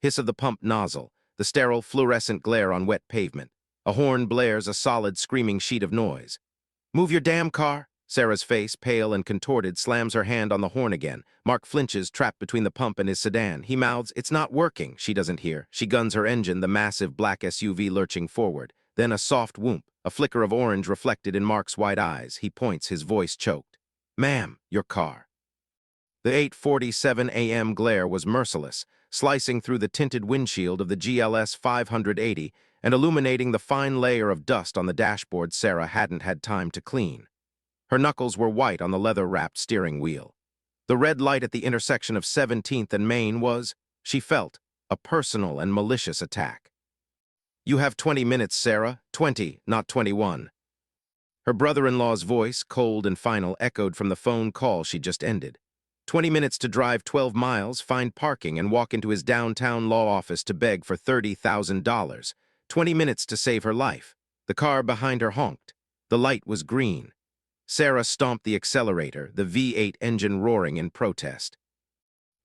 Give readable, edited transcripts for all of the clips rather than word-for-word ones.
Hiss of the pump nozzle, the sterile fluorescent glare on wet pavement. A horn blares a solid, screaming sheet of noise. "Move your damn car!" Sarah's face, pale and contorted, slams her hand on the horn again. Mark flinches, trapped between the pump and his sedan. He mouths, "It's not working." She doesn't hear. She guns her engine, the massive black SUV lurching forward. Then a soft whoomp, a flicker of orange reflected in Mark's wide eyes. He points, his voice choked. "Ma'am, your car." The 8:47 a.m. glare was merciless, slicing through the tinted windshield of the GLS 580 and illuminating the fine layer of dust on the dashboard Sarah hadn't had time to clean. Her knuckles were white on the leather-wrapped steering wheel. The red light at the intersection of 17th and Main was, she felt, a personal and malicious attack. "You have 20 minutes, Sarah. 20, not 21. Her brother-in-law's voice, cold and final, echoed from the phone call she just ended. 20 minutes to drive 12 miles, find parking, and walk into his downtown law office to beg for $30,000. 20 minutes to save her life. The car behind her honked. The light was green. Sarah stomped the accelerator, the V8 engine roaring in protest.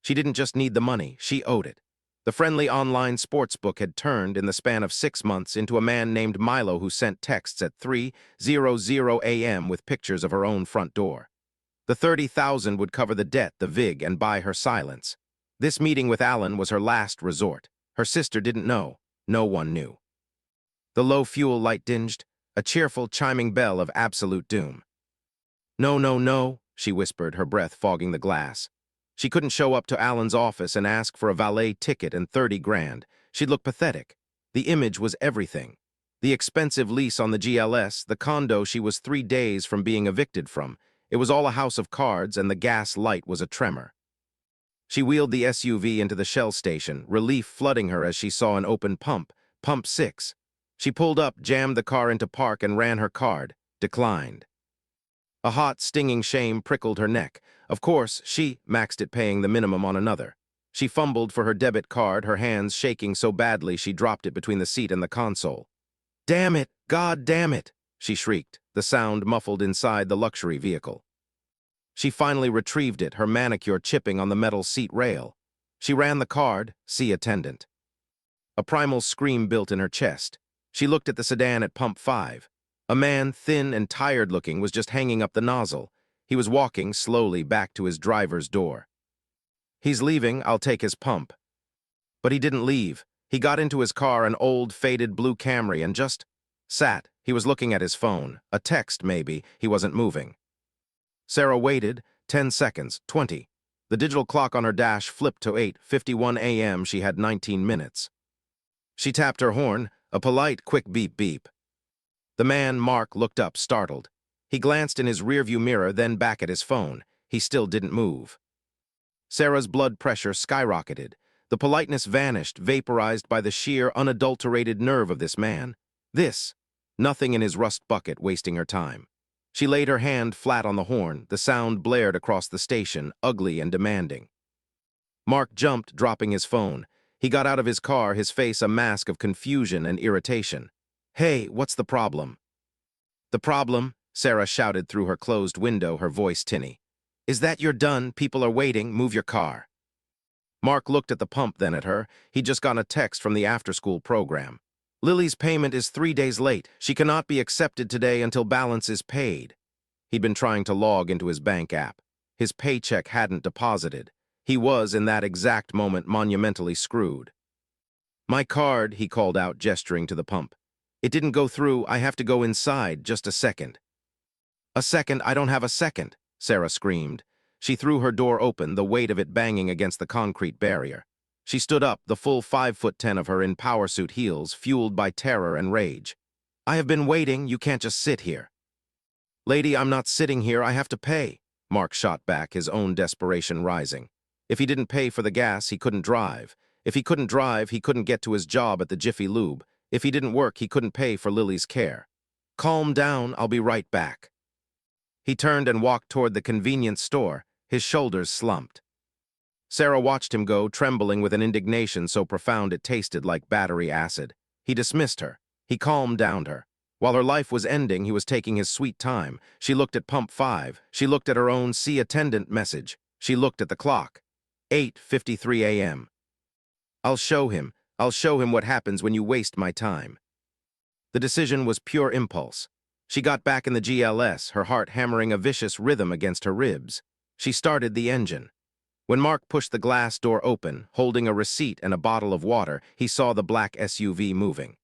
She didn't just need the money, she owed it. The friendly online sportsbook had turned, in the span of 6 months, into a man named Milo who sent texts at 3:00 a.m. with pictures of her own front door. The $30,000 would cover the debt, the VIG, and buy her silence. This meeting with Alan was her last resort. Her sister didn't know. No one knew. The low fuel light dinged, a cheerful chiming bell of absolute doom. "No, no, no," she whispered, her breath fogging the glass. She couldn't show up to Alan's office and ask for a valet ticket and 30 grand. She'd look pathetic. The image was everything. The expensive lease on the GLS, the condo she was 3 days from being evicted from. It was all a house of cards, and the gas light was a tremor. She wheeled the SUV into the Shell station, relief flooding her as she saw an open pump, pump 6. She pulled up, jammed the car into park, and ran her card. Declined. A hot, stinging shame prickled her neck. Of course, she maxed it, paying the minimum on another. She fumbled for her debit card, her hands shaking so badly she dropped it between the seat and the console. "Damn it! God damn it!" she shrieked, the sound muffled inside the luxury vehicle. She finally retrieved it, her manicure chipping on the metal seat rail. She ran the card, "See attendant." A primal scream built in her chest. She looked at the sedan at pump 5. A man, thin and tired-looking, was just hanging up the nozzle. He was walking slowly back to his driver's door. "He's leaving, I'll take his pump." But he didn't leave. He got into his car, an old, faded blue Camry, and just sat. He was looking at his phone. A text, maybe. He wasn't moving. Sarah waited. 10 seconds. 20. The digital clock on her dash flipped to 8:51 a.m. She had 19 minutes. She tapped her horn, a polite, quick beep-beep. The man, Mark, looked up, startled. He glanced in his rearview mirror, then back at his phone. He still didn't move. Sarah's blood pressure skyrocketed. The politeness vanished, vaporized by the sheer, unadulterated nerve of this man. Nothing in his rust bucket wasting her time. She laid her hand flat on the horn. The sound blared across the station, ugly and demanding. Mark jumped, dropping his phone. He got out of his car, his face a mask of confusion and irritation. "Hey, what's the problem?" "The problem," Sarah shouted through her closed window, her voice tinny, "is that you're done. People are waiting. Move your car." Mark looked at the pump, then at her. He'd just gotten a text from the after-school program. "Lily's payment is 3 days late. She cannot be accepted today until balance is paid." He'd been trying to log into his bank app. His paycheck hadn't deposited. He was, in that exact moment, monumentally screwed. "My card," he called out, gesturing to the pump. "It didn't go through. I have to go inside. Just a second." "A second? I don't have a second," Sarah screamed. She threw her door open, the weight of it banging against the concrete barrier. She stood up, the full 5'10" of her in power suit heels, fueled by terror and rage. "I have been waiting. You can't just sit here." "Lady, I'm not sitting here. I have to pay," Mark shot back, his own desperation rising. If he didn't pay for the gas, he couldn't drive. If he couldn't drive, he couldn't get to his job at the Jiffy Lube. If he didn't work, he couldn't pay for Lily's care. "Calm down. I'll be right back." He turned and walked toward the convenience store, his shoulders slumped. Sarah watched him go, trembling with an indignation so profound it tasted like battery acid. He dismissed her. He calmed down her. While her life was ending, he was taking his sweet time. She looked at pump 5. She looked at her own "See attendant" message. She looked at the clock. 8:53 a.m. I'll show him. I'll show him what happens when you waste my time. The decision was pure impulse. She got back in the GLS, her heart hammering a vicious rhythm against her ribs. She started the engine. When Mark pushed the glass door open, holding a receipt and a bottle of water, he saw the black SUV moving.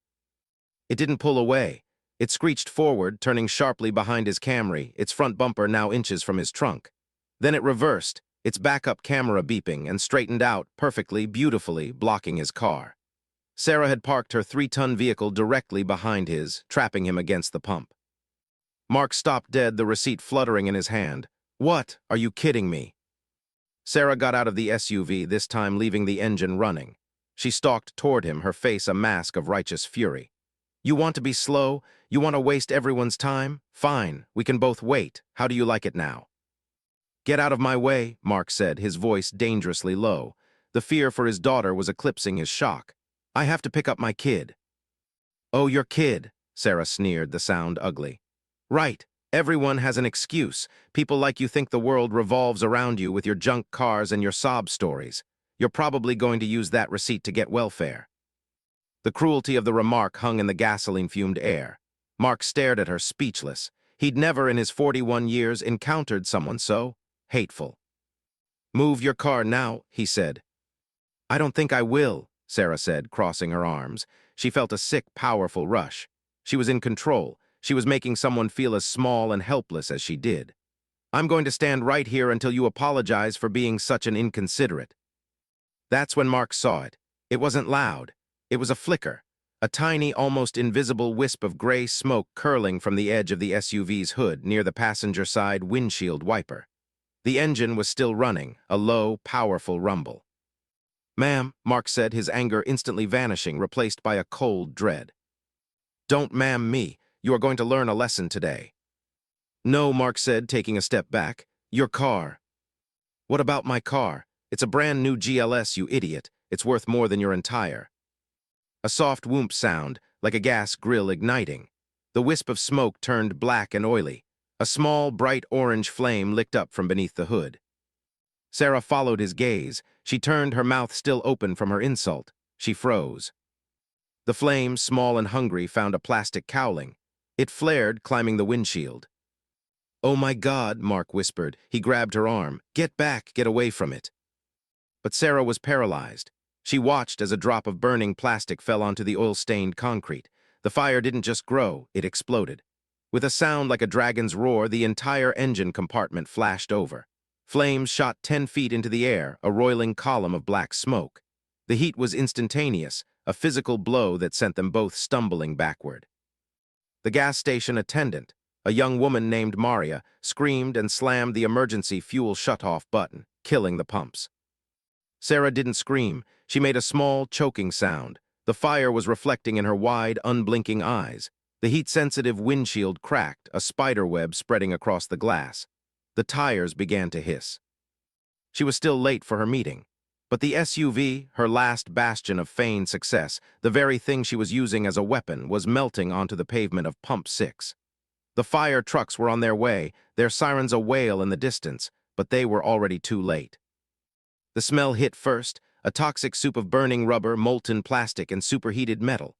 It didn't pull away. It screeched forward, turning sharply behind his Camry, its front bumper now inches from his trunk. Then it reversed, its backup camera beeping, and straightened out, perfectly, beautifully, blocking his car. Sarah had parked her 3-ton vehicle directly behind his, trapping him against the pump. Mark stopped dead, the receipt fluttering in his hand. What? Are you kidding me? Sarah got out of the SUV, this time leaving the engine running. She stalked toward him, her face a mask of righteous fury. You want to be slow? You want to waste everyone's time? Fine, we can both wait. How do you like it now? Get out of my way, Mark said, his voice dangerously low. The fear for his daughter was eclipsing his shock. I have to pick up my kid. Oh, your kid, Sarah sneered, the sound ugly. Right, everyone has an excuse. People like you think the world revolves around you with your junk cars and your sob stories. You're probably going to use that receipt to get welfare. The cruelty of the remark hung in the gasoline-fumed air. Mark stared at her, speechless. He'd never in his 41 years encountered someone so hateful. Move your car now, he said. I don't think I will, Sarah said, crossing her arms. She felt a sick, powerful rush. She was in control. She was making someone feel as small and helpless as she did. I'm going to stand right here until you apologize for being such an inconsiderate. That's when Mark saw it. It wasn't loud. It was a flicker, a tiny, almost invisible wisp of gray smoke curling from the edge of the SUV's hood near the passenger side windshield wiper. The engine was still running, a low, powerful rumble. Ma'am, Mark said, his anger instantly vanishing, replaced by a cold dread. Don't ma'am me. You are going to learn a lesson today. No, Mark said, taking a step back. Your car. What about my car? It's a brand new GLS, you idiot. It's worth more than your entire. A soft whoomp sound, like a gas grill igniting. The wisp of smoke turned black and oily. A small, bright orange flame licked up from beneath the hood. Sarah followed his gaze. She turned, her mouth still open from her insult. She froze. The flame, small and hungry, found a plastic cowling. It flared, climbing the windshield. Oh my God, Mark whispered. He grabbed her arm. Get back, get away from it. But Sarah was paralyzed. She watched as a drop of burning plastic fell onto the oil-stained concrete. The fire didn't just grow, it exploded. With a sound like a dragon's roar, the entire engine compartment flashed over. Flames shot 10 feet into the air, a roiling column of black smoke. The heat was instantaneous, a physical blow that sent them both stumbling backward. The gas station attendant, a young woman named Maria, screamed and slammed the emergency fuel shutoff button, killing the pumps. Sarah didn't scream. She made a small, choking sound. The fire was reflecting in her wide, unblinking eyes. The heat-sensitive windshield cracked, a spiderweb spreading across the glass. The tires began to hiss. She was still late for her meeting. But the SUV, her last bastion of feigned success, the very thing she was using as a weapon, was melting onto the pavement of Pump 6. The fire trucks were on their way, their sirens a wail in the distance, but they were already too late. The smell hit first, a toxic soup of burning rubber, molten plastic, and superheated metal.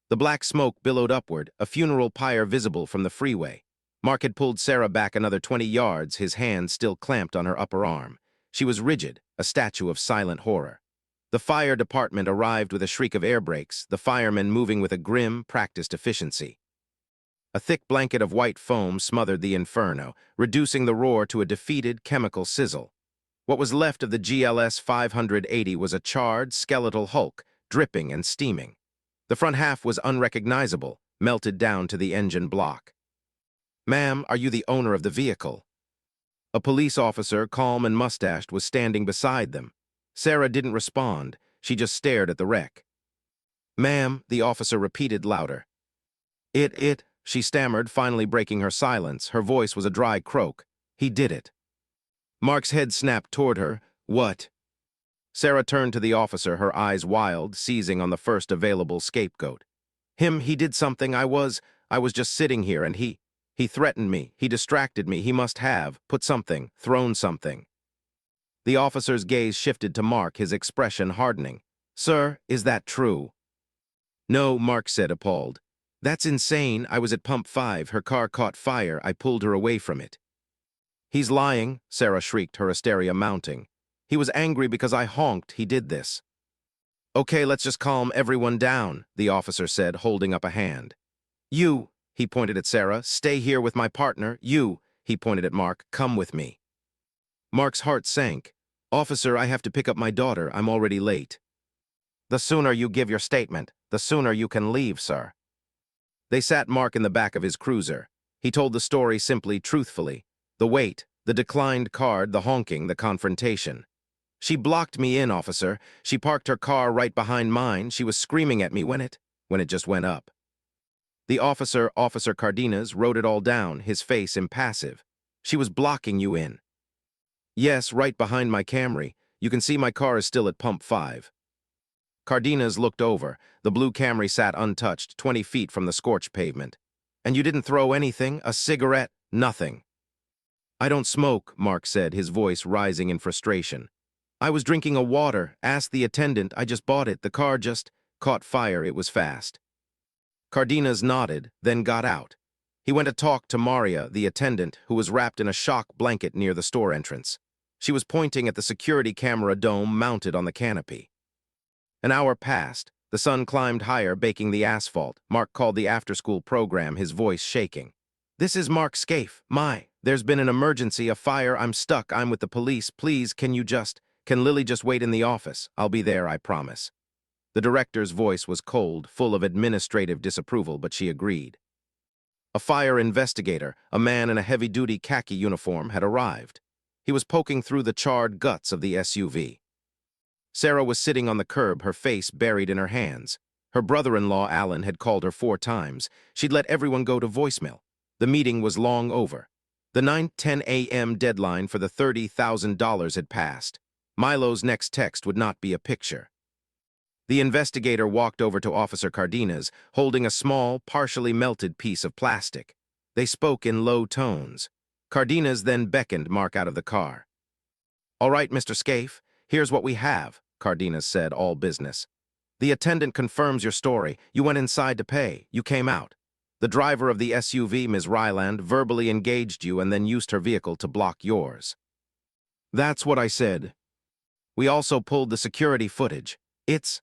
The black smoke billowed upward, a funeral pyre visible from the freeway. Mark had pulled Sarah back another 20 yards, his hand still clamped on her upper arm. She was rigid, a statue of silent horror. The fire department arrived with a shriek of air brakes, the firemen moving with a grim, practiced efficiency. A thick blanket of white foam smothered the inferno, reducing the roar to a defeated chemical sizzle. What was left of the GLS 580 was a charred, skeletal hulk, dripping and steaming. The front half was unrecognizable, melted down to the engine block. Ma'am, are you the owner of the vehicle? A police officer, calm and mustached, was standing beside them. Sarah didn't respond. She just stared at the wreck. Ma'am, the officer repeated louder. She stammered, finally breaking her silence. Her voice was a dry croak. He did it. Mark's head snapped toward her. What? Sarah turned to the officer, her eyes wild, seizing on the first available scapegoat. He did something. I was just sitting here, and he threatened me. He distracted me. He must have thrown something. The officer's gaze shifted to Mark, his expression hardening. Sir, is that true? No, Mark said, appalled. That's insane. I was at pump 5. Her car caught fire. I pulled her away from it. He's lying, Sarah shrieked, her hysteria mounting. He was angry because I honked. He did this. Okay, let's just calm everyone down, the officer said, holding up a hand. You, he pointed at Sarah, stay here with my partner. You, he pointed at Mark, come with me. Mark's heart sank. Officer, I have to pick up my daughter. I'm already late. The sooner you give your statement, the sooner you can leave, sir. They sat Mark in the back of his cruiser. He told the story simply, truthfully. The wait, the declined card, the honking, the confrontation. She blocked me in, officer. She parked her car right behind mine. She was screaming at me when it just went up. The officer, Officer Cardenas, wrote it all down, his face impassive. She was blocking you in. Yes, right behind my Camry. You can see my car is still at pump 5. Cardenas looked over. The blue Camry sat untouched, 20 feet from the scorched pavement. And you didn't throw anything? A cigarette? Nothing. I don't smoke, Mark said, his voice rising in frustration. I was drinking a water. Asked the attendant. I just bought it. The car just caught fire. It was fast. Cardenas nodded, then got out. He went to talk to Maria, the attendant, who was wrapped in a shock blanket near the store entrance. She was pointing at the security camera dome mounted on the canopy. An hour passed. The sun climbed higher, baking the asphalt. Mark called the after-school program, his voice shaking. This is Mark Scaife. There's been an emergency, a fire. I'm stuck. I'm with the police. Please, can Lily just wait in the office? I'll be there, I promise. The director's voice was cold, full of administrative disapproval, but she agreed. A fire investigator, a man in a heavy-duty khaki uniform, had arrived. He was poking through the charred guts of the SUV. Sarah was sitting on the curb, her face buried in her hands. Her brother-in-law, Alan, had called her 4 times. She'd let everyone go to voicemail. The meeting was long over. The 9:10 a.m. deadline for the $30,000 had passed. Milo's next text would not be a picture. The investigator walked over to Officer Cardenas, holding a small, partially melted piece of plastic. They spoke in low tones. Cardenas then beckoned Mark out of the car. All right, Mr. Scaife, here's what we have, Cardenas said, all business. The attendant confirms your story. You went inside to pay. You came out. The driver of the SUV, Ms. Ryland, verbally engaged you and then used her vehicle to block yours. That's what I said. We also pulled the security footage. It's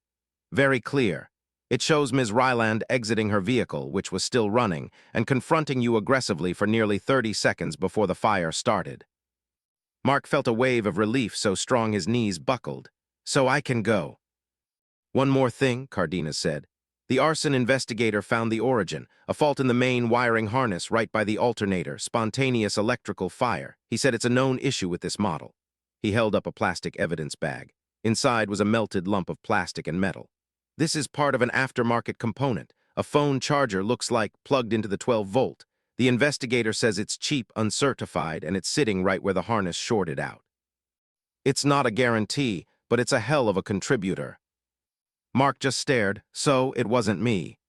very clear. It shows Ms. Ryland exiting her vehicle, which was still running, and confronting you aggressively for nearly 30 seconds before the fire started. Mark felt a wave of relief so strong his knees buckled. So I can go. One more thing, Cardenas said. The arson investigator found the origin, a fault in the main wiring harness right by the alternator, spontaneous electrical fire. He said it's a known issue with this model. He held up a plastic evidence bag. Inside was a melted lump of plastic and metal. This is part of an aftermarket component. A phone charger looks like plugged into the 12-volt. The investigator says it's cheap, uncertified, and it's sitting right where the harness shorted out. It's not a guarantee, but it's a hell of a contributor. Mark just stared. So, it wasn't me.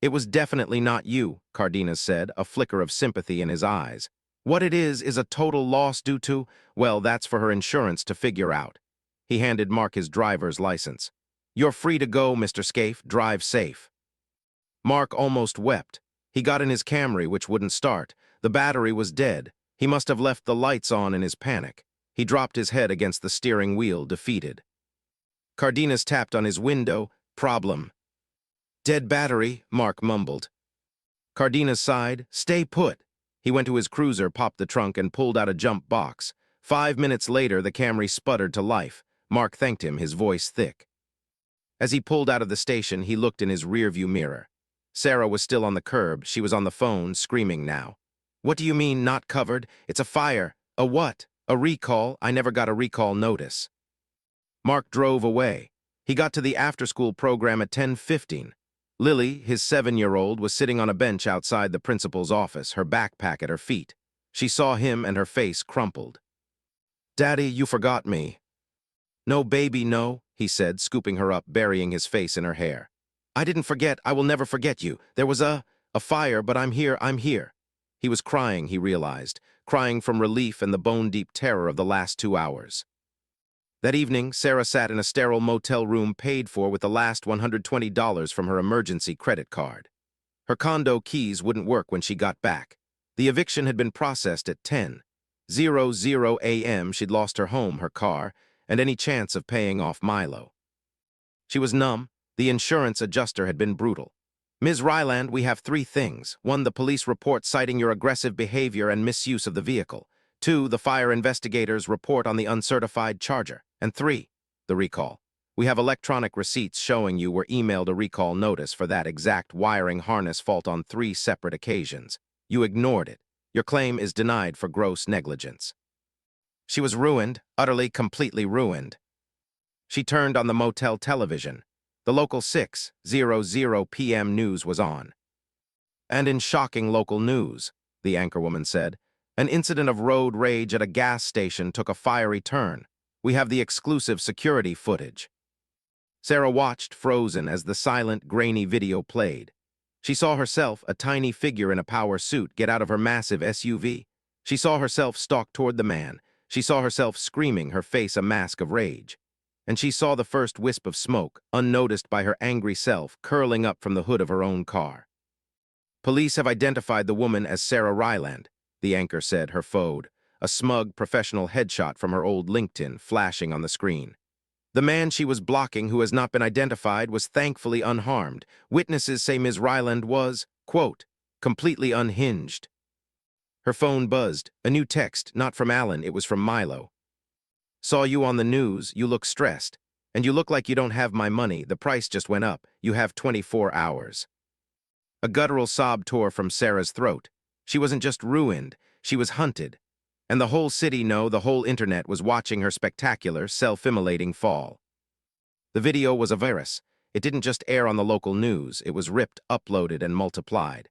It was definitely not you, Cardenas said, a flicker of sympathy in his eyes. What it is a total loss due to, well, that's for her insurance to figure out. He handed Mark his driver's license. You're free to go, Mr. Scaife. Drive safe. Mark almost wept. He got in his Camry, which wouldn't start. The battery was dead. He must have left the lights on in his panic. He dropped his head against the steering wheel, defeated. Cardenas tapped on his window. Problem. Dead battery, Mark mumbled. Cardenas sighed. Stay put. He went to his cruiser, popped the trunk, and pulled out a jump box. 5 minutes later, the Camry sputtered to life. Mark thanked him, his voice thick. As he pulled out of the station, he looked in his rearview mirror. Sarah was still on the curb. She was on the phone, screaming now. What do you mean, not covered? It's a fire. A what? A recall? I never got a recall notice. Mark drove away. He got to the after-school program at 10:15. Lily, his 7-year-old, was sitting on a bench outside the principal's office, her backpack at her feet. She saw him and her face crumpled. Daddy, you forgot me. No, baby, no, he said, scooping her up, burying his face in her hair. I didn't forget. I will never forget you. There was a fire, but I'm here. He was crying, he realized, crying from relief and the bone-deep terror of the last 2 hours. That evening, Sarah sat in a sterile motel room paid for with the last $120 from her emergency credit card. Her condo keys wouldn't work when she got back. The eviction had been processed at 10:00 a.m. She'd lost her home, her car, and any chance of paying off Milo. She was numb. The insurance adjuster had been brutal. "Ms. Ryland, we have 3 things. 1, the police report citing your aggressive behavior and misuse of the vehicle. 2, the fire investigators report on the uncertified charger. And 3, the recall. We have electronic receipts showing you were emailed a recall notice for that exact wiring harness fault on 3 separate occasions. You ignored it. Your claim is denied for gross negligence." She was ruined, utterly, completely ruined. She turned on the motel television. The local 6:00 p.m. news was on. "And in shocking local news," the anchorwoman said, "an incident of road rage at a gas station took a fiery turn. We have the exclusive security footage." Sarah watched, frozen, as the silent, grainy video played. She saw herself, a tiny figure in a power suit, get out of her massive SUV. She saw herself stalk toward the man. She saw herself screaming, her face a mask of rage. And she saw the first wisp of smoke, unnoticed by her angry self, curling up from the hood of her own car. "Police have identified the woman as Sarah Ryland," the anchor said, her phone, a smug, professional headshot from her old LinkedIn, flashing on the screen. "The man she was blocking, who has not been identified, was thankfully unharmed. Witnesses say Ms. Ryland was, quote, completely unhinged." Her phone buzzed. A new text, not from Alan, it was from Milo. "Saw you on the news, you look stressed. And you look like you don't have my money, the price just went up, you have 24 hours. A guttural sob tore from Sarah's throat. She wasn't just ruined, she was hunted. And the whole city, no, the whole internet was watching her spectacular, self-immolating fall. The video was a virus. It didn't just air on the local news, it was ripped, uploaded, and multiplied.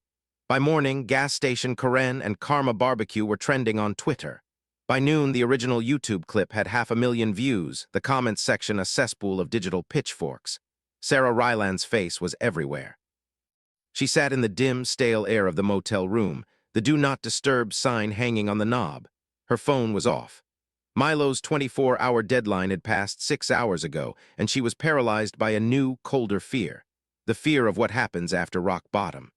By morning, gas station Karen and Karma Barbecue were trending on Twitter. By noon, the original YouTube clip had 500,000 views, the comments section a cesspool of digital pitchforks. Sarah Ryland's face was everywhere. She sat in the dim, stale air of the motel room, the do not disturb sign hanging on the knob. Her phone was off. Milo's 24-hour deadline had passed 6 hours ago, and she was paralyzed by a new, colder fear. The fear of what happens after rock bottom.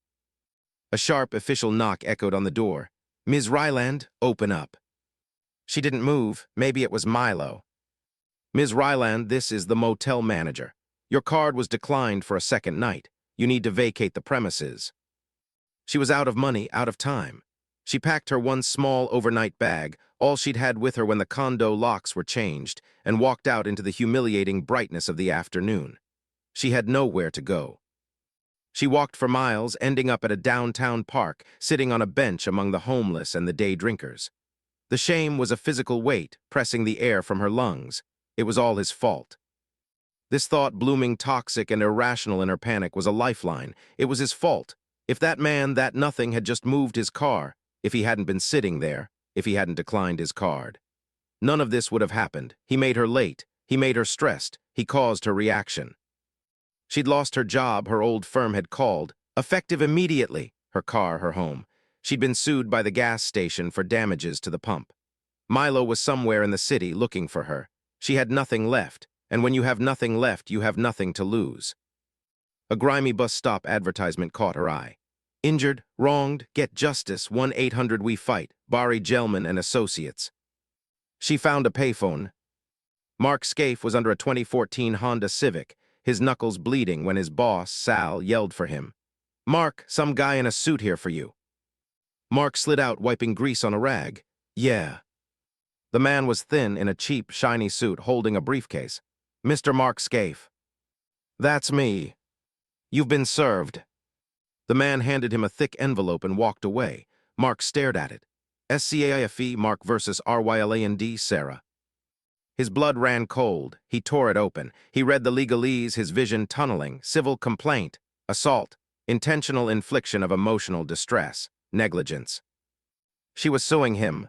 A sharp official knock echoed on the door. "Ms. Ryland, open up." She didn't move. Maybe it was Milo. "Ms. Ryland, this is the motel manager. Your card was declined for a second night. You need to vacate the premises." She was out of money, out of time. She packed her one small overnight bag, all she'd had with her when the condo locks were changed, and walked out into the humiliating brightness of the afternoon. She had nowhere to go. She walked for miles, ending up at a downtown park, sitting on a bench among the homeless and the day drinkers. The shame was a physical weight, pressing the air from her lungs. It was all his fault. This thought, blooming toxic and irrational in her panic, was a lifeline. It was his fault. If that man, that nothing, had just moved his car, if he hadn't been sitting there, if he hadn't declined his card. None of this would have happened. He made her late. He made her stressed. He caused her reaction. She'd lost her job, her old firm had called. Effective immediately. Her car, her home. She'd been sued by the gas station for damages to the pump. Milo was somewhere in the city looking for her. She had nothing left, and when you have nothing left, you have nothing to lose. A grimy bus stop advertisement caught her eye. "Injured, wronged, get justice, 1-800-WE-FIGHT, Barry Gelman and Associates." She found a payphone. Mark Scaife was under a 2014 Honda Civic, his knuckles bleeding when his boss, Sal, yelled for him. "Mark, some guy in a suit here for you." Mark slid out, wiping grease on a rag. "Yeah." The man was thin, in a cheap, shiny suit, holding a briefcase. "Mr. Mark Scaife." "That's me." "You've been served." The man handed him a thick envelope and walked away. Mark stared at it. "SCAIFE, Mark versus RYLAND, Sarah." His blood ran cold. He tore it open. He read the legalese, his vision tunneling. Civil complaint, assault, intentional infliction of emotional distress, negligence. She was suing him.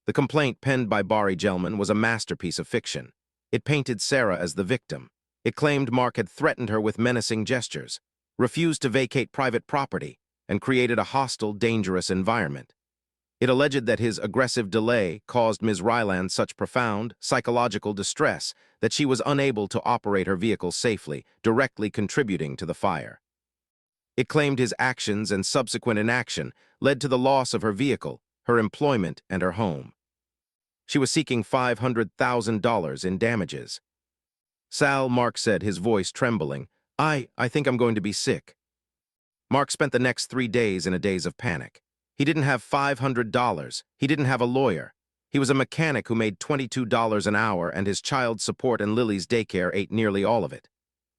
The complaint, penned by Barry Gelman, was a masterpiece of fiction. It painted Sarah as the victim. It claimed Mark had threatened her with menacing gestures, refused to vacate private property, and created a hostile, dangerous environment. It alleged that his aggressive delay caused Ms. Ryland such profound psychological distress that she was unable to operate her vehicle safely, directly contributing to the fire. It claimed his actions and subsequent inaction led to the loss of her vehicle, her employment, and her home. She was seeking $500,000 in damages. "Sal," Mark said, his voice trembling, I think I'm going to be sick." Mark spent the next 3 days in a daze of panic. He didn't have $500. He didn't have a lawyer. He was a mechanic who made $22 an hour, and his child support and Lily's daycare ate nearly all of it.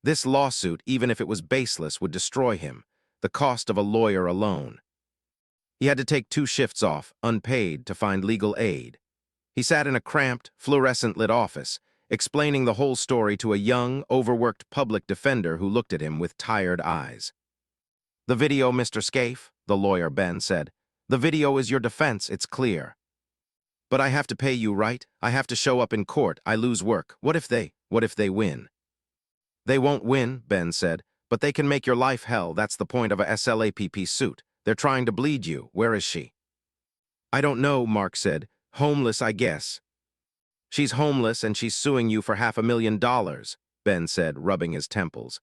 This lawsuit, even if it was baseless, would destroy him, the cost of a lawyer alone. He had to take 2 shifts off, unpaid, to find legal aid. He sat in a cramped, fluorescent-lit office, explaining the whole story to a young, overworked public defender who looked at him with tired eyes. "The video, Mr. Scaife," the lawyer Ben said. "The video is your defense, it's clear." "But I have to pay you, right? I have to show up in court. I lose work. What if they win?" "They won't win," Ben said, "but they can make your life hell. That's the point of a SLAPP suit. They're trying to bleed you. Where is she?" "I don't know," Mark said. "Homeless, I guess." "She's homeless and she's suing you for $500,000, Ben said, rubbing his temples.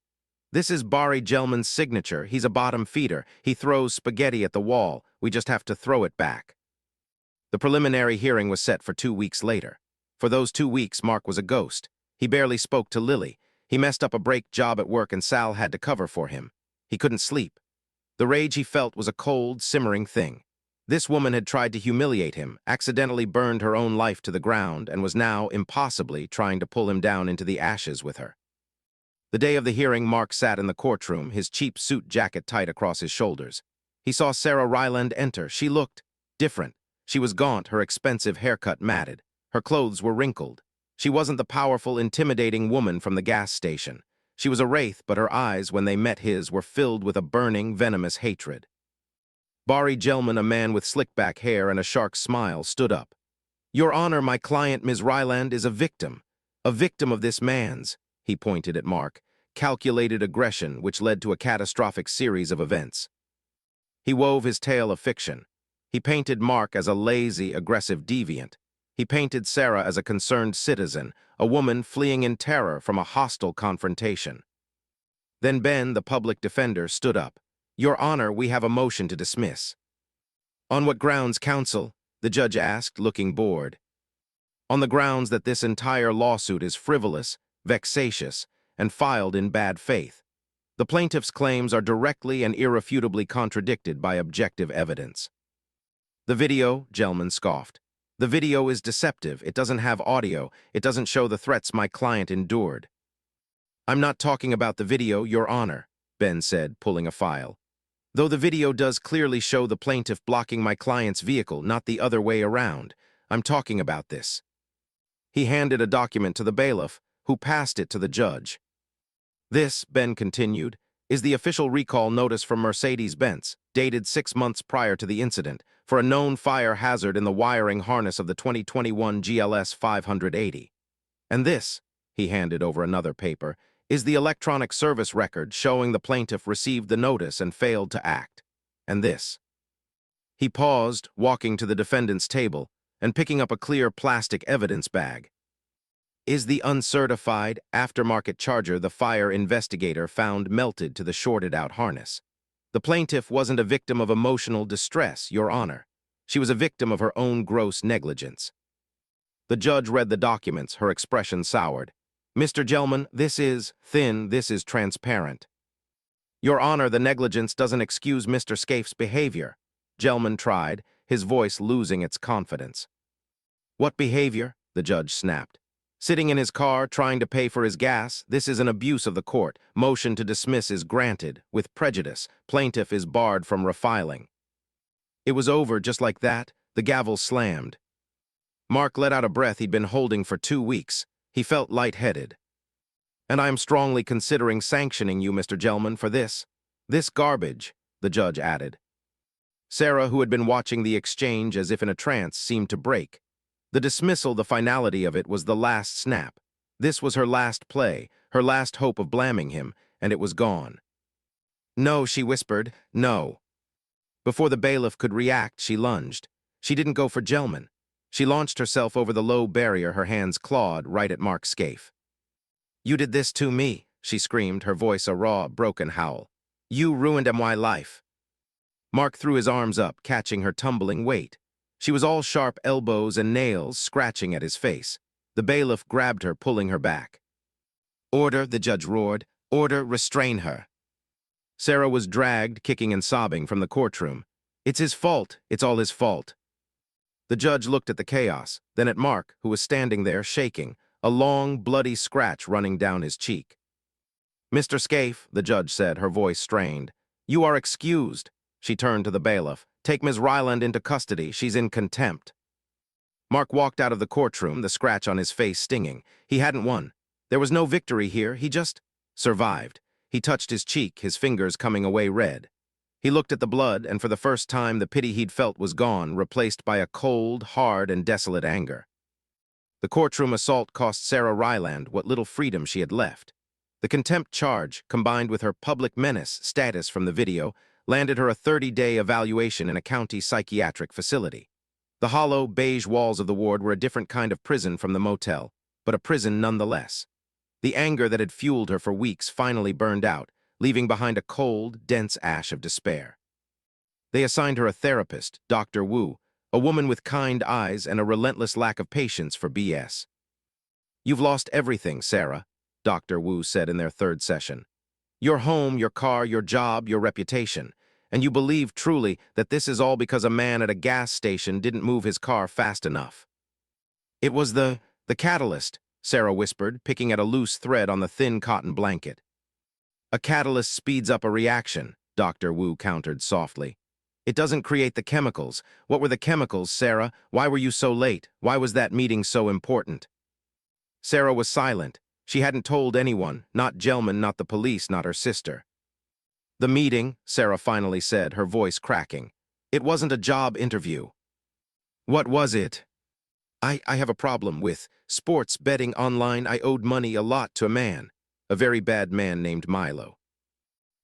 "This is Barry Gelman's signature. He's a bottom feeder. He throws spaghetti at the wall. We just have to throw it back." The preliminary hearing was set for 2 weeks later. For those 2 weeks, Mark was a ghost. He barely spoke to Lily. He messed up a break job at work and Sal had to cover for him. He couldn't sleep. The rage he felt was a cold, simmering thing. This woman had tried to humiliate him, accidentally burned her own life to the ground, and was now, impossibly, trying to pull him down into the ashes with her. The day of the hearing, Mark sat in the courtroom, his cheap suit jacket tight across his shoulders. He saw Sarah Ryland enter. She looked different. She was gaunt, her expensive haircut matted. Her clothes were wrinkled. She wasn't the powerful, intimidating woman from the gas station. She was a wraith, but her eyes, when they met his, were filled with a burning, venomous hatred. Barry Gelman, a man with slick-back hair and a shark's smile, stood up. "Your Honor, my client, Ms. Ryland, is a victim of this man's," he pointed at Mark, calculated aggression which led to a catastrophic series of events. He wove his tale of fiction. He painted Mark as a lazy, aggressive deviant. He painted Sarah as a concerned citizen, a woman fleeing in terror from a hostile confrontation. Then Ben, the public defender, stood up. "Your Honor, we have a motion to dismiss." "On what grounds, counsel?" the judge asked, looking bored. "On the grounds that this entire lawsuit is frivolous, vexatious, and filed in bad faith. The plaintiff's claims are directly and irrefutably contradicted by objective evidence." "The video," Gelman scoffed. "The video is deceptive. It doesn't have audio. It doesn't show the threats my client endured." "I'm not talking about the video, Your Honor," Ben said, pulling a file. "Though the video does clearly show the plaintiff blocking my client's vehicle, not the other way around. I'm talking about this." He handed a document to the bailiff, who passed it to the judge. "This," Ben continued, "is the official recall notice from Mercedes-Benz, dated 6 months prior to the incident, for a known fire hazard in the wiring harness of the 2021 GLS 580. And this," he handed over another paper, "is the electronic service record showing the plaintiff received the notice and failed to act. And this." He paused, walking to the defendant's table and picking up a clear plastic evidence bag. "Is the uncertified, aftermarket charger the fire investigator found melted to the shorted-out harness. The plaintiff wasn't a victim of emotional distress, Your Honor. She was a victim of her own gross negligence." The judge read the documents, her expression soured. "Mr. Gelman, this is thin, this is transparent." "Your Honor, the negligence doesn't excuse Mr. Scaife's behavior." Gelman tried, his voice losing its confidence. "What behavior?" the judge snapped. "Sitting in his car, trying to pay for his gas. This is an abuse of the court. Motion to dismiss is granted, with prejudice. Plaintiff is barred from refiling." It was over just like that. The gavel slammed. Mark let out a breath he'd been holding for 2 weeks. He felt lightheaded. "And I am strongly considering sanctioning you, Mr. Gelman, for this garbage," the judge added. Sarah, who had been watching the exchange as if in a trance, seemed to break. The dismissal, the finality of it, was the last snap. This was her last play, her last hope of blaming him, and it was gone. "No," she whispered, "no." Before the bailiff could react, she lunged. She didn't go for Gelman. She launched herself over the low barrier, her hands clawed right at Mark Scaife. "You did this to me," she screamed, her voice a raw, broken howl. "You ruined my life." Mark threw his arms up, catching her tumbling weight. She was all sharp elbows and nails scratching at his face. The bailiff grabbed her, pulling her back. "Order," the judge roared. "Order, restrain her." Sarah was dragged, kicking and sobbing, from the courtroom. "It's his fault. It's all his fault." The judge looked at the chaos, then at Mark, who was standing there, shaking, a long, bloody scratch running down his cheek. "Mr. Scaife," the judge said, her voice strained, "you are excused." She turned to the bailiff. "Take Ms. Ryland into custody. She's in contempt." Mark walked out of the courtroom, the scratch on his face stinging. He hadn't won. There was no victory here. He just survived. He touched his cheek, his fingers coming away red. He looked at the blood, and for the first time the pity he'd felt was gone, replaced by a cold, hard, and desolate anger. The courtroom assault cost Sarah Ryland what little freedom she had left. The contempt charge, combined with her public menace status from the video, landed her a 30-day evaluation in a county psychiatric facility. The hollow, beige walls of the ward were a different kind of prison from the motel, but a prison nonetheless. The anger that had fueled her for weeks finally burned out, leaving behind a cold, dense ash of despair. They assigned her a therapist, Dr. Wu, a woman with kind eyes and a relentless lack of patience for BS. "You've lost everything, Sarah," Dr. Wu said in their third session. "Your home, your car, your job, your reputation. And you believe truly that this is all because a man at a gas station didn't move his car fast enough." "It was the catalyst," Sarah whispered, picking at a loose thread on the thin cotton blanket. "A catalyst speeds up a reaction," Dr. Wu countered softly. "It doesn't create the chemicals. What were the chemicals, Sarah? Why were you so late? Why was that meeting so important?" Sarah was silent. She hadn't told anyone, not Gelman, not the police, not her sister. "The meeting," Sarah finally said, her voice cracking. "It wasn't a job interview." "What was it?" I have a problem with sports betting online. I owed money a lot to a man, a very bad man named Milo."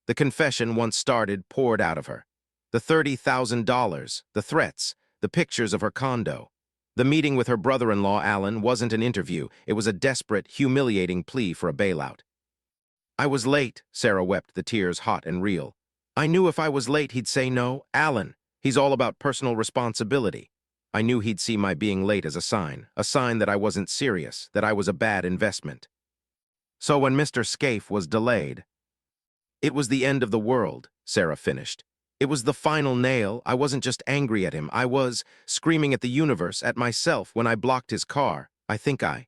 The confession, once started, poured out of her. The $30,000, the threats, the pictures of her condo. The meeting with her brother-in-law, Alan, wasn't an interview. It was a desperate, humiliating plea for a bailout. "I was late," Sarah wept, the tears hot and real. "I knew if I was late he'd say no. Alan, he's all about personal responsibility. I knew he'd see my being late as a sign that I wasn't serious, that I was a bad investment. So when Mr. Scaife was delayed—" "It was the end of the world," Sarah finished. "It was the final nail. I wasn't just angry at him. I was screaming at the universe, at myself, when I blocked his car. I think I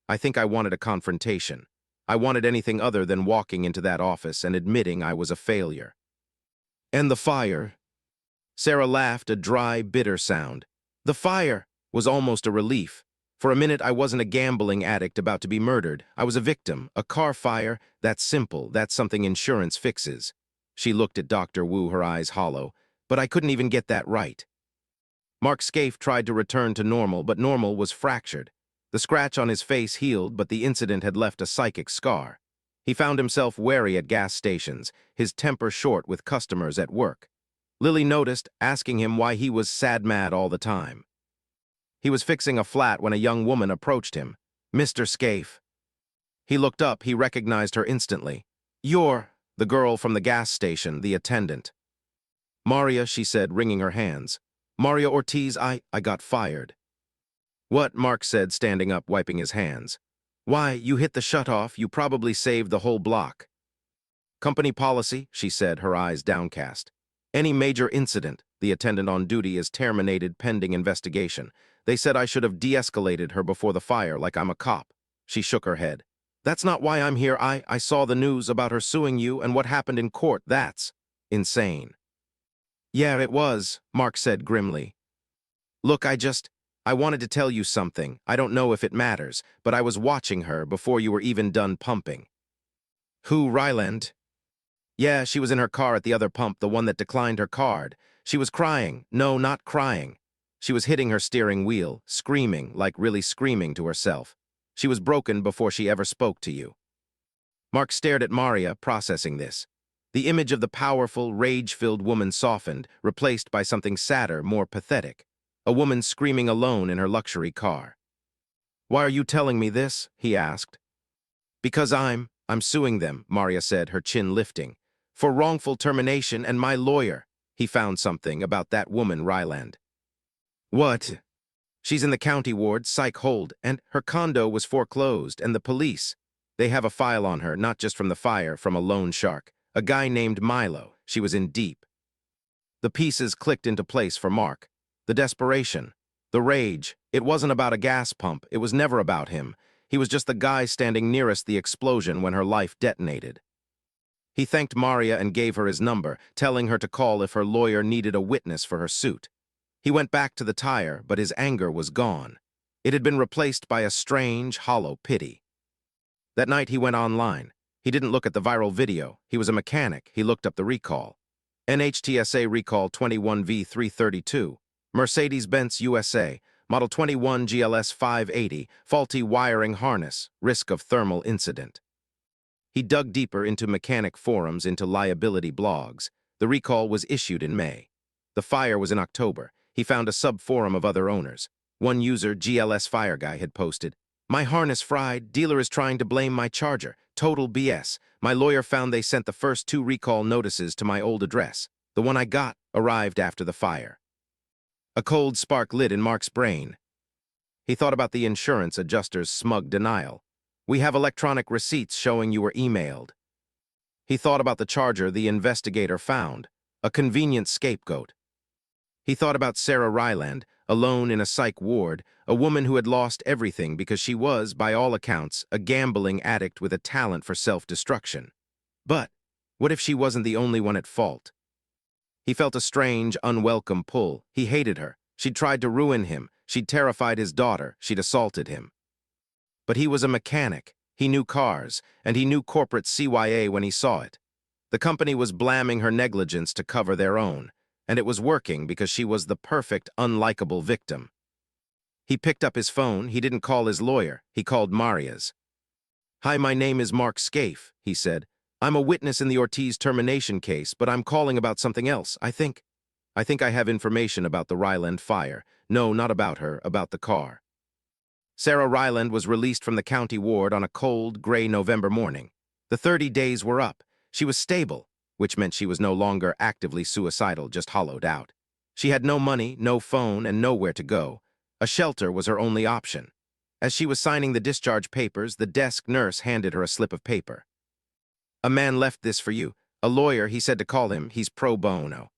wanted a confrontation. I wanted anything other than walking into that office and admitting I was a failure." "And the fire?" Sarah laughed, a dry, bitter sound. "The fire was almost a relief. For a minute, I wasn't a gambling addict about to be murdered. I was a victim. A car fire, that's simple. That's something insurance fixes." She looked at Dr. Wu, her eyes hollow. "But I couldn't even get that right." Mark Scaife tried to return to normal, but normal was fractured. The scratch on his face healed, but the incident had left a psychic scar. He found himself wary at gas stations, his temper short with customers at work. Lily noticed, asking him why he was sad-mad all the time. He was fixing a flat when a young woman approached him. "Mr. Scaife." He looked up. He recognized her instantly. "You're—" the girl from the gas station, the attendant. "Maria," she said, wringing her hands. "Maria Ortiz, I got fired." "What?" Mark said, standing up, wiping his hands. "Why, you hit the shutoff. You probably saved the whole block." "Company policy," she said, her eyes downcast. "Any major incident, the attendant on duty is terminated pending investigation. They said I should have de-escalated her before the fire, like I'm a cop." She shook her head. "That's not why I'm here. I saw the news about her suing you and what happened in court. That's insane." "Yeah, it was," Mark said grimly. "Look, I wanted to tell you something. I don't know if it matters, but I was watching her before you were even done pumping." "Who, Ryland?" "Yeah, she was in her car at the other pump, the one that declined her card. She was crying. No, not crying. She was hitting her steering wheel, screaming, like really screaming to herself. She was broken before she ever spoke to you." Mark stared at Maria, processing this. The image of the powerful, rage-filled woman softened, replaced by something sadder, more pathetic. a woman screaming alone in her luxury car. "Why are you telling me this?" he asked. "Because I'm suing them," Maria said, her chin lifting. "For wrongful termination, and my lawyer." He found something about that woman, Ryland. "What?" "She's in the county ward, psych hold, and her condo was foreclosed, and the police. They have a file on her, not just from the fire, from a loan shark. A guy named Milo. She was in deep." The pieces clicked into place for Mark. The desperation, the rage. It wasn't about a gas pump. It was never about him. He was just the guy standing nearest the explosion when her life detonated. He thanked Maria and gave her his number, telling her to call if her lawyer needed a witness for her suit. He went back to the tire, but his anger was gone. It had been replaced by a strange, hollow pity. That night he went online. He didn't look at the viral video. He was a mechanic. He looked up the recall. NHTSA recall 21V332. Mercedes-Benz USA. Model 21 GLS 580. Faulty wiring harness. Risk of thermal incident. He dug deeper into mechanic forums, into liability blogs. The recall was issued in May. The fire was in October. He found a sub-forum of other owners. One user, GLS Fire Guy, had posted, "My harness fried. Dealer is trying to blame my charger. Total BS. My lawyer found they sent the first 2 recall notices to my old address. The one I got arrived after the fire." A cold spark lit in Mark's brain. He thought about the insurance adjuster's smug denial. "We have electronic receipts showing you were emailed." He thought about the charger the investigator found, a convenient scapegoat. He thought about Sarah Ryland, alone in a psych ward, a woman who had lost everything because she was, by all accounts, a gambling addict with a talent for self-destruction. But what if she wasn't the only one at fault? He felt a strange, unwelcome pull. He hated her. She'd tried to ruin him. She'd terrified his daughter. She'd assaulted him. But he was a mechanic. He knew cars, and he knew corporate CYA when he saw it. The company was blaming her negligence to cover their own, and it was working because she was the perfect, unlikable victim. He picked up his phone. He didn't call his lawyer. He called Maria's. "Hi, my name is Mark Scaife," he said. "I'm a witness in the Ortiz termination case, but I'm calling about something else. I think I have information about the Ryland fire. No, not about her, about the car." Sarah Ryland was released from the county ward on a cold, gray November morning. The 30 days were up. She was stable, which meant she was no longer actively suicidal, just hollowed out. She had no money, no phone, and nowhere to go. A shelter was her only option. As she was signing the discharge papers, the desk nurse handed her a slip of paper. "A man left this for you. A lawyer, he said to call him. He's pro bono."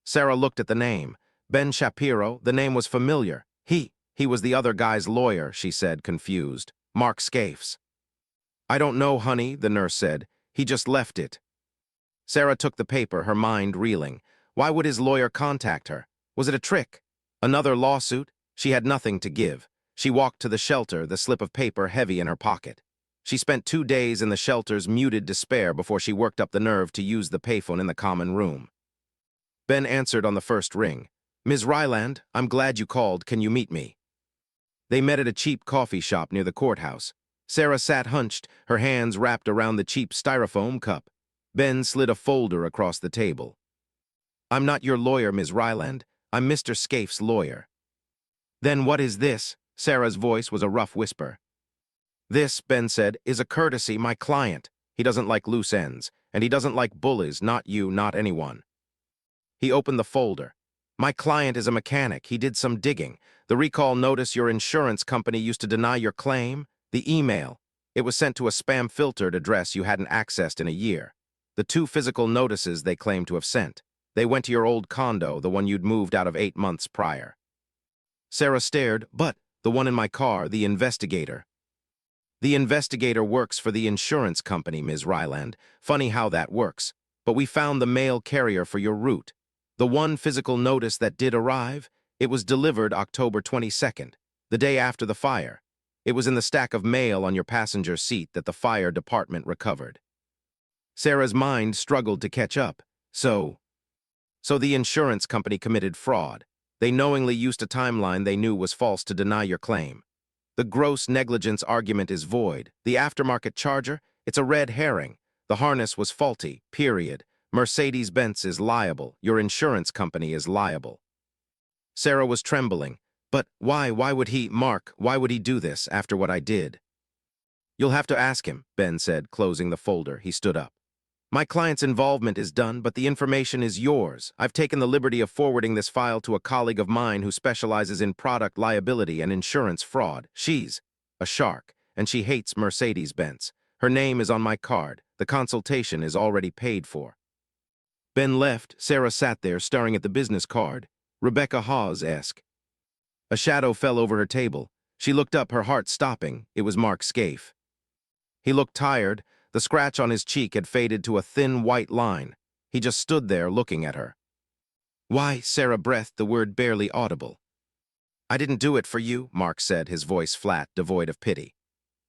Sarah looked at the name. Ben Shapiro. The name was familiar. He was the other guy's lawyer, she said, confused. "Mark Scaife's." "I don't know, honey," the nurse said. "He just left it." Sarah took the paper, her mind reeling. Why would his lawyer contact her? Was it a trick? Another lawsuit? She had nothing to give. She walked to the shelter, the slip of paper heavy in her pocket. She spent 2 days in the shelter's muted despair before she worked up the nerve to use the payphone in the common room. Ben answered on the first ring. "Ms. Ryland, I'm glad you called. Can you meet me?" They met at a cheap coffee shop near the courthouse. Sarah sat hunched, her hands wrapped around the cheap styrofoam cup. Ben slid a folder across the table. "I'm not your lawyer, Ms. Ryland. I'm Mr. Scaife's lawyer." "Then what is this?" Sarah's voice was a rough whisper. "This," Ben said, "is a courtesy. My client. He doesn't like loose ends, and he doesn't like bullies, not you, not anyone." He opened the folder. "My client is a mechanic. He did some digging. The recall notice your insurance company used to deny your claim. The email. It was sent to a spam-filtered address you hadn't accessed in a year. The 2 physical notices they claim to have sent. They went to your old condo, the one you'd moved out of 8 months prior." Sarah stared. "But the one in my car, the investigator." "The investigator works for the insurance company, Ms. Ryland. Funny how that works. But we found the mail carrier for your route. The one physical notice that did arrive, it was delivered October 22nd, the day after the fire. It was in the stack of mail on your passenger seat that the fire department recovered." Sarah's mind struggled to catch up. So the insurance company committed fraud. They knowingly used a timeline they knew was false to deny your claim. The gross negligence argument is void. The aftermarket charger, it's a red herring. The harness was faulty, period. Mercedes-Benz is liable. Your insurance company is liable. Sarah was trembling. But why? Why would he, Mark, why would he do this after what I did? You'll have to ask him, Ben said, closing the folder. He stood up. My client's involvement is done, but the information is yours. I've taken the liberty of forwarding this file to a colleague of mine who specializes in product liability and insurance fraud. She's a shark, and she hates Mercedes-Benz. Her name is on my card. The consultation is already paid for. Ben left. Sarah sat there, staring at the business card. Rebecca Hawes-esque. A shadow fell over her table. She looked up, her heart stopping. It was Mark Scaife. He looked tired. The scratch on his cheek had faded to a thin white line. He just stood there looking at her. Why? Sarah breathed, the word barely audible. I didn't do it for you, Mark said, his voice flat, devoid of pity.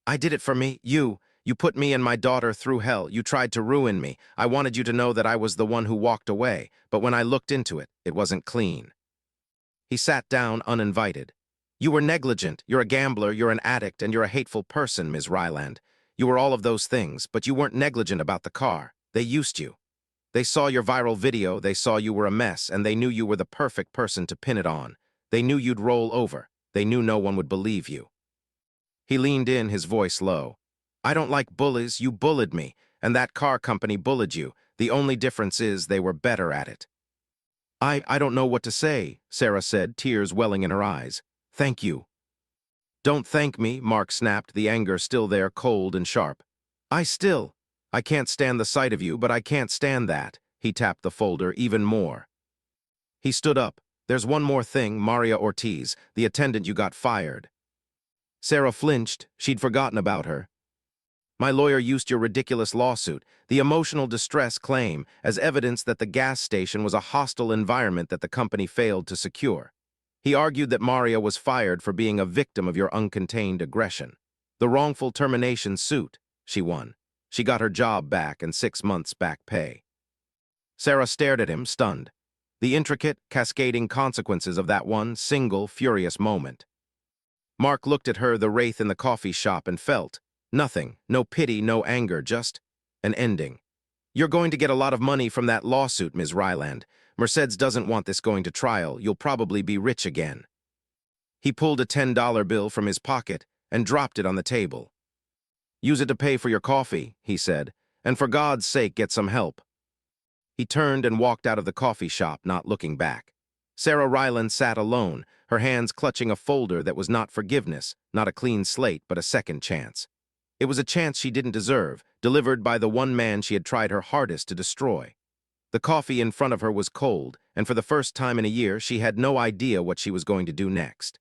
I did it for me. You put me and my daughter through hell. You tried to ruin me. I wanted you to know that I was the one who walked away, but when I looked into it, it wasn't clean. He sat down uninvited. You were negligent. You're a gambler, you're an addict, and you're a hateful person, Ms. Ryland. You were all of those things, but you weren't negligent about the car. They used you. They saw your viral video, they saw you were a mess, and they knew you were the perfect person to pin it on. They knew you'd roll over. They knew no one would believe you. He leaned in, his voice low. I don't like bullies. You bullied me, and that car company bullied you. The only difference is they were better at it. I don't know what to say, Sarah said, tears welling in her eyes. Thank you. Don't thank me, Mark snapped, the anger still there, cold and sharp. I can't stand the sight of you, but I can't stand that. He tapped the folder even more. He stood up. There's one more thing, Maria Ortiz, the attendant you got fired. Sarah flinched. She'd forgotten about her. My lawyer used your ridiculous lawsuit, the emotional distress claim, as evidence that the gas station was a hostile environment that the company failed to secure. He argued that Maria was fired for being a victim of your uncontained aggression. The wrongful termination suit, she won. She got her job back and 6 months back pay. Sarah stared at him, stunned. The intricate, cascading consequences of that one single, furious moment. Mark looked at her, the wraith in the coffee shop, and felt nothing, no pity, no anger, just an ending. You're going to get a lot of money from that lawsuit, Ms. Ryland. Mercedes doesn't want this going to trial. You'll probably be rich again. He pulled a $10 bill from his pocket and dropped it on the table. Use it to pay for your coffee, he said, and for God's sake, get some help. He turned and walked out of the coffee shop, not looking back. Sarah Ryland sat alone, her hands clutching a folder that was not forgiveness, not a clean slate, but a second chance. It was a chance she didn't deserve, delivered by the one man she had tried her hardest to destroy. The coffee in front of her was cold, and for the first time in a year, she had no idea what she was going to do next.